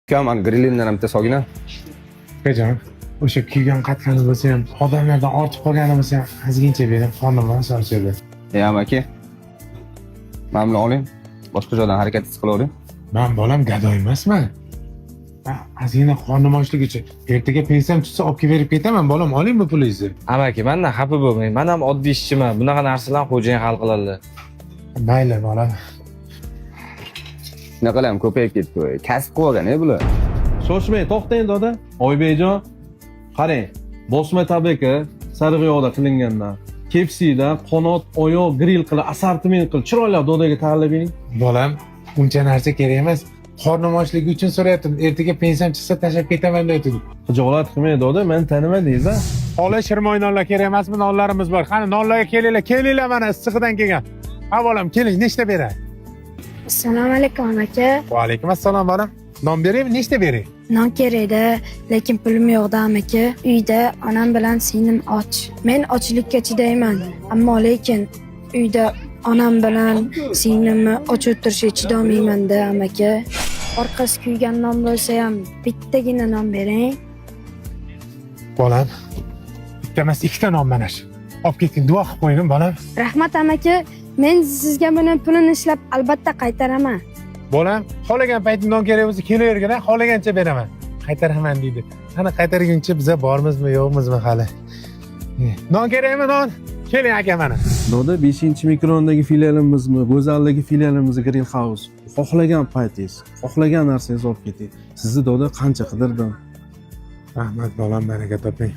Ukam ani grillimdan ham bitta sogina. Akajon, o'sha kuygan qatqani bo'lsa ham, odamlardan ortib qolgani bo'lsa ham, ozgincha bering, qornim charchadi. Amaki. Mana buni oling. Boshqa joydan harakatsiz qilavering. Men bolam gado emasman. Ozgina qornim ochligicha, ertaga pensiyam tushsa olib kelib berib ketaman, bolam, oling bu pulingizni. Amaki, mendan xafa bo'lmang. Men ham oddiy ishchiman. Bunaqa narsalarni xo'jayin hal qiladi. Mayli, bolam. Shunaqalar ham ko'payib ketdi. Kasb qilgan-a bular. Shoshmang, to'xtang doda. Oybekjon, qarang. Bosma tabaka sariq yoqda qilingandan, kepsida qanot, oyoq grill qilib, assortiment qilib, chiroyli dodaga tayyorlab bering. Bolam, uncha narsa kerak emas. Qornim ochligi uchun so'rayaptim. Ertaga pensiyam chiqsa tashlab ketaman deydim. Xijolat qilmang doda, men tanimadingiz a? Xola shirmoy nonlar kerak emasmi? Nonlarimiz bor. Qani nonlarga kelinglar mana issiqdan kelgan. Ha bolam, keling, nechta beray? Assalomu alaykum aka. Va alaykum assalom bolam. Non beraymi, nechta beray? Non kerakda, lekin pulim yo'qda aka. Uyda onam bilan singlim och. Men ochlikka chidayman, ammo lekin uyda onam bilan singlimni och o'tirishga chidolmayman-da aka. Orqasi kuygan non bo'lsa ham bittagina non bering. Bolam, bitta emas, ikkita non mana shu. Olib keting, duo qilib qo'ying bolam. Rahmat aka. Men sizga buni pulini ishlab albatta qaytaraman. Bolam, xohlagan paytim non kerak bo'lsa kelavergin, xohlagancha beraman. Qaytaraman deydi. Qani qaytarguncha biza bormizmi, yo'qmizmi hali? Non kerakmi, non? Keling aka mana. Doda 5-mikrondagi filialimizmi, Go'zaldagi filialimizga grill house. Xohlagan paytingiz, xohlagan narsangizni olib keting. Sizni doda qancha qidirdim. Rahmat bolam, baraka toping.